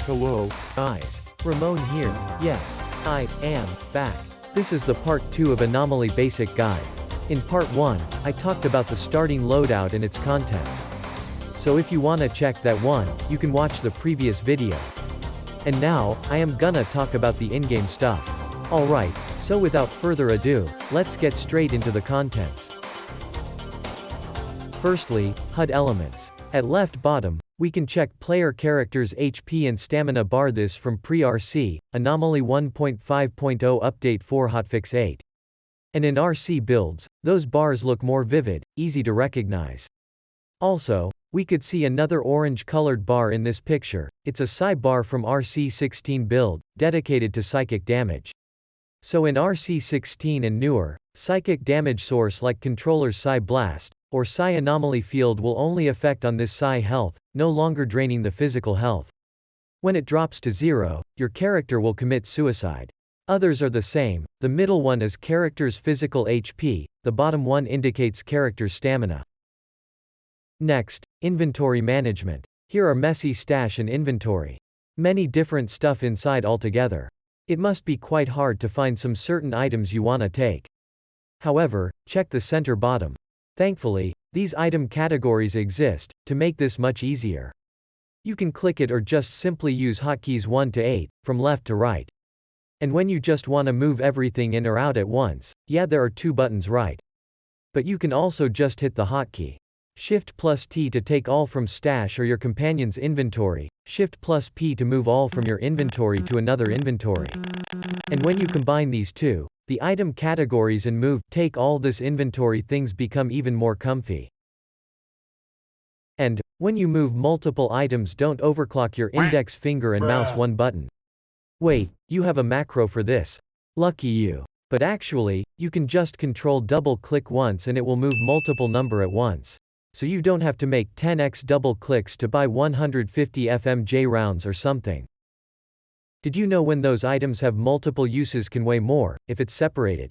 Hello, guys. Ramon here. Yes, I am back. This is the part 2 of Anomaly Basic Guide. In part 1, I talked about the starting loadout and its contents. So if you wanna check that one, you can watch the previous video. And now, I am gonna talk about the in-game stuff. Alright, so without further ado, let's get straight into the contents. Firstly, HUD Elements. At left bottom, we can check player characters' HP and stamina bar. This from pre-RC, Anomaly 1.5.0 Update 4 Hotfix 8. And in RC builds, those bars look more vivid, easy to recognize. Also, we could see another orange-colored bar in this picture. It's a psi bar from RC16 build, dedicated to psychic damage. So in RC16 and newer, psychic damage source like controller's psi blast, or psi anomaly field will only affect on this psi health, no longer draining the physical health. When it drops to 0, your character will commit suicide. Others are the same. The middle one is character's physical HP, the bottom one indicates character's stamina. Next, inventory management. Here are messy stash and inventory. Many different stuff inside altogether. It must be quite hard to find some certain items you wanna take. However, check the center bottom. Thankfully, these item categories exist, to make this much easier. You can click it or just simply use hotkeys 1 to 8, from left to right. And when you just wanna move everything in or out at once, yeah, there are 2 buttons right. But you can also just hit the hotkey. Shift plus T to take all from stash or your companion's inventory, Shift plus P to move all from your inventory to another inventory. And when you combine these two, the item categories and move, take all this inventory, things become even more comfy. And, when you move multiple items, don't overclock your index finger and mouse one button. Wait, you have a macro for this. Lucky you. But actually, you can just control double click once and it will move multiple number at once. So you don't have to make 10x double clicks to buy 150 FMJ rounds or something. Did you know when those items have multiple uses can weigh more, if it's separated?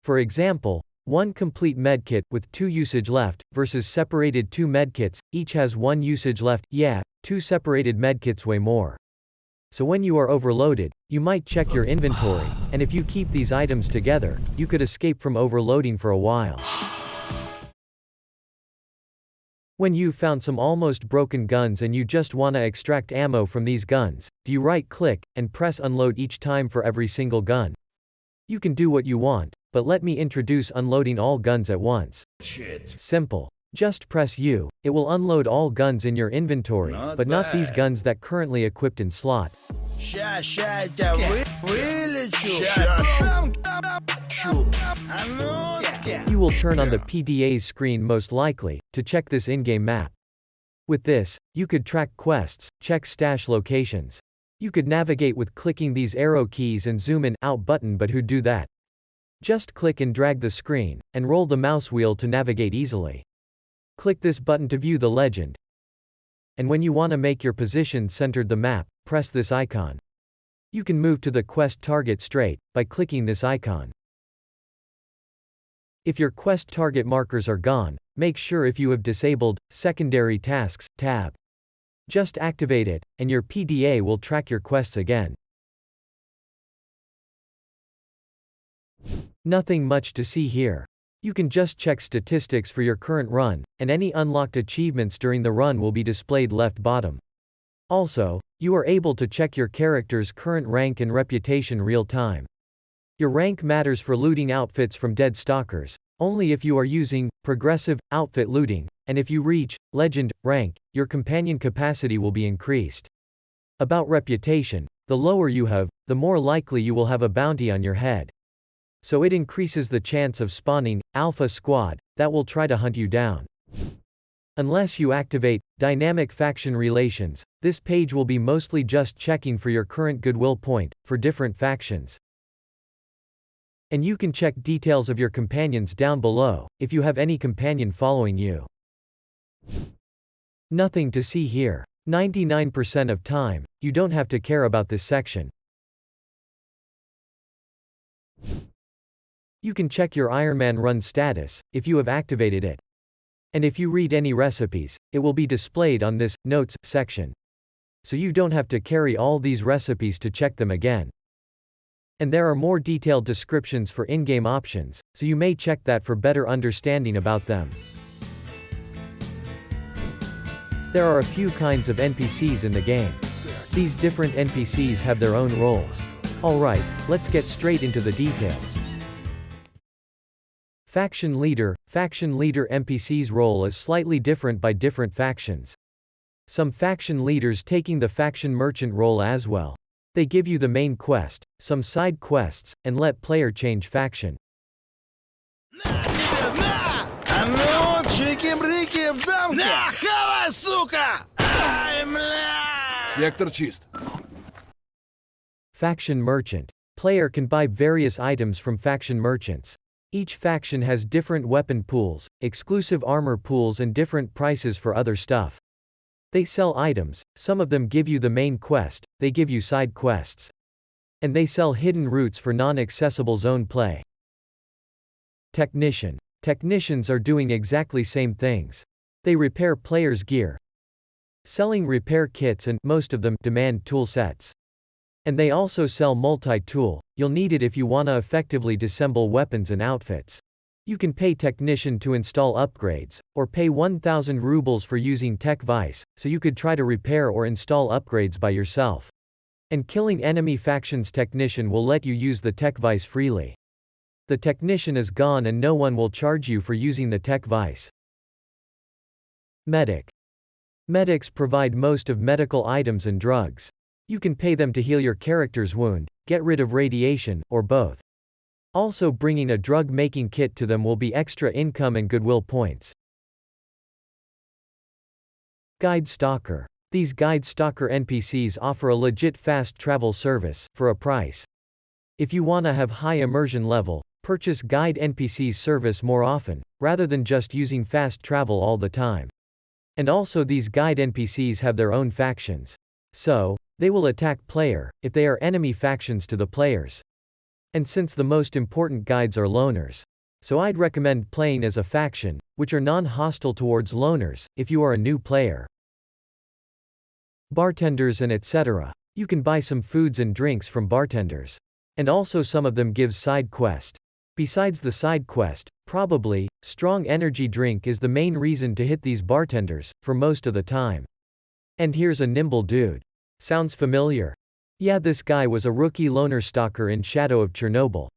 For example, one complete medkit, with 2 usage left, versus separated 2 medkits, each has 1 usage left. Yeah, 2 separated medkits weigh more. So when you are overloaded, you might check your inventory, and if you keep these items together, you could escape from overloading for a while. When you've found some almost broken guns and you just wanna extract ammo from these guns, do you right-click, and press unload each time for every single gun? You can do what you want, but let me introduce unloading all guns at once. Simple. Just press U, it will unload all guns in your inventory, but not these guns that currently equipped in slot. You will turn on the PDA's screen most likely, to check this in-game map. With this, you could track quests, check stash locations. You could navigate with clicking these arrow keys and zoom in, out button, but who'd do that? Just click and drag the screen, and roll the mouse wheel to navigate easily. Click this button to view the legend. And when you wanna make your position centered the map, press this icon. You can move to the quest target straight, by clicking this icon. If your quest target markers are gone, make sure if you have disabled Secondary Tasks tab. Just activate it, and your PDA will track your quests again. Nothing much to see here. You can just check statistics for your current run, and any unlocked achievements during the run will be displayed left bottom. Also, you are able to check your character's current rank and reputation real time. Your rank matters for looting outfits from dead stalkers, only if you are using progressive outfit looting, and if you reach legend rank, your companion capacity will be increased. About reputation, the lower you have, the more likely you will have a bounty on your head. So it increases the chance of spawning alpha squad that will try to hunt you down. Unless you activate dynamic faction relations, this page will be mostly just checking for your current goodwill point for different factions. And you can check details of your companions down below, if you have any companion following you. Nothing to see here. 99% of time, you don't have to care about this section. You can check your Iron Man run status, if you have activated it. And if you read any recipes, it will be displayed on this notes section. so you don't have to carry all these recipes to check them again. And there are more detailed descriptions for in-game options, so you may check that for better understanding about them. There are a few kinds of NPCs in the game. These different NPCs have their own roles. Alright, let's get straight into the details. Faction Leader. Faction Leader NPC's role is slightly different by different factions. Some faction leaders taking the faction merchant role as well. They give you the main quest, some side quests, and let player change faction. Сектор чист. Faction Merchant. Player can buy various items from faction merchants. Each faction has different weapon pools, exclusive armor pools and different prices for other stuff. They sell items, some of them give you the main quest, they give you side quests. And they sell hidden routes for non-accessible zone play. Technician. Technicians are doing exactly same things. They repair players' gear. Selling repair kits and, most of them, demand tool sets. And they also sell multi-tool, you'll need it if you wanna effectively disassemble weapons and outfits. You can pay technician to install upgrades, or pay 1,000 rubles for using tech vice, so you could try to repair or install upgrades by yourself. And killing enemy faction's technician will let you use the tech vice freely. The technician is gone and no one will charge you for using the tech vice. Medic. Medics provide most of medical items and drugs. You can pay them to heal your character's wound, get rid of radiation, or both. Also bringing a drug-making kit to them will be extra income and goodwill points. Guide Stalker. These Guide Stalker NPCs offer a legit fast travel service, for a price. If you wanna have high immersion level, purchase Guide NPCs service more often, rather than just using fast travel all the time. And also these Guide NPCs have their own factions. So, they will attack player, if they are enemy factions to the players. And since the most important guides are loners. So I'd recommend playing as a faction, which are non-hostile towards loners, if you are a new player. Bartenders and etc. You can buy some foods and drinks from bartenders. And also some of them gives side quest. Besides the side quest, probably, strong energy drink is the main reason to hit these bartenders, for most of the time. And here's a nimble dude. Sounds familiar? Yeah, this guy was a rookie loner stalker in Shadow of Chernobyl.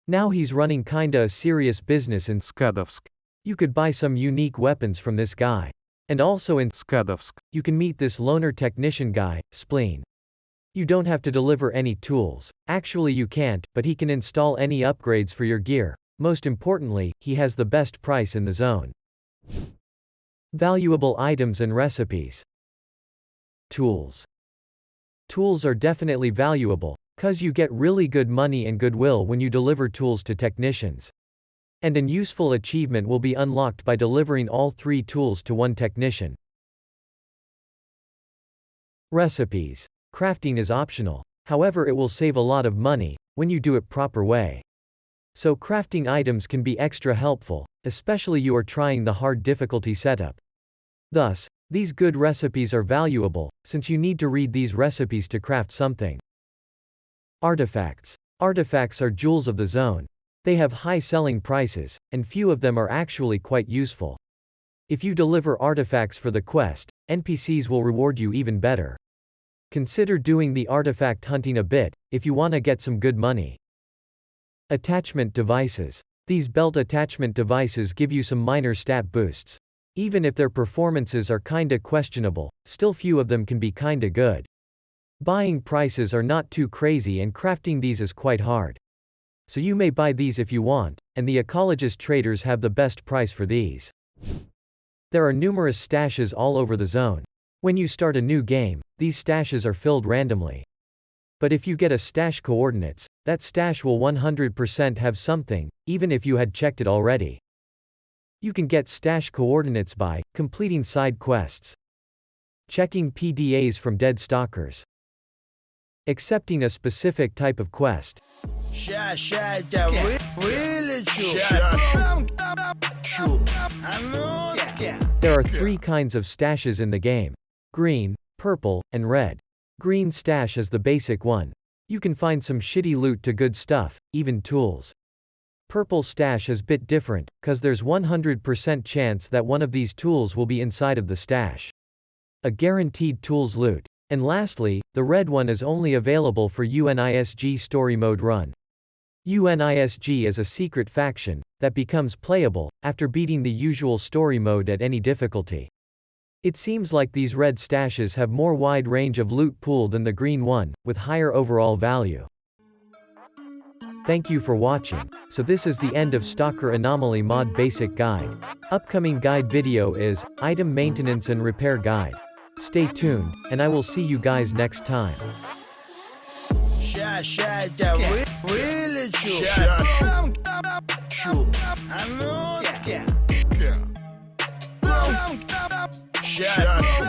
Now he's running kinda a serious business in Skadovsk. You could buy some unique weapons from this guy. And also in Skadovsk, you can meet this loner technician guy, Spleen. You don't have to deliver any tools. Actually you can't, but he can install any upgrades for your gear. Most importantly, he has the best price in the zone. Valuable items and recipes. Tools. Tools are definitely valuable, cause you get really good money and goodwill when you deliver tools to technicians. And an useful achievement will be unlocked by delivering all 3 tools to one technician. Recipes. Crafting is optional. However, it will save a lot of money, when you do it proper way. So crafting items can be extra helpful, especially you are trying the hard difficulty setup. Thus, these good recipes are valuable, since you need to read these recipes to craft something. Artifacts. Artifacts are jewels of the zone. They have high selling prices, and few of them are actually quite useful. If you deliver artifacts for the quest, NPCs will reward you even better. Consider doing the artifact hunting a bit, if you wanna get some good money. Attachment devices. These belt attachment devices give you some minor stat boosts. Even if their performances are kinda questionable, still few of them can be kinda good. Buying prices are not too crazy and crafting these is quite hard. So you may buy these if you want, and the ecologist traders have the best price for these. There are numerous stashes all over the zone. When you start a new game, these stashes are filled randomly. But if you get a stash coordinates, that stash will 100% have something, even if you had checked it already. You can get stash coordinates by completing side quests, checking PDAs from dead stalkers, accepting a specific type of quest, There are 3 kinds of stashes in the game. Green, purple, and red. Green stash is the basic one. You can find some shitty loot to good stuff, even tools. Purple stash is bit different, cause there's 100% chance that one of these tools will be inside of the stash. A guaranteed tools loot. And lastly, the red one is only available for UNISG story mode run. UNISG is a secret faction that becomes playable after beating the usual story mode at any difficulty. It seems like these red stashes have more wide range of loot pool than the green one, with higher overall value. Thank you for watching. So this is the end of STALKER Anomaly mod basic guide. Upcoming guide video is item maintenance and repair guide. Stay tuned, and I will see you guys next time. Yeah.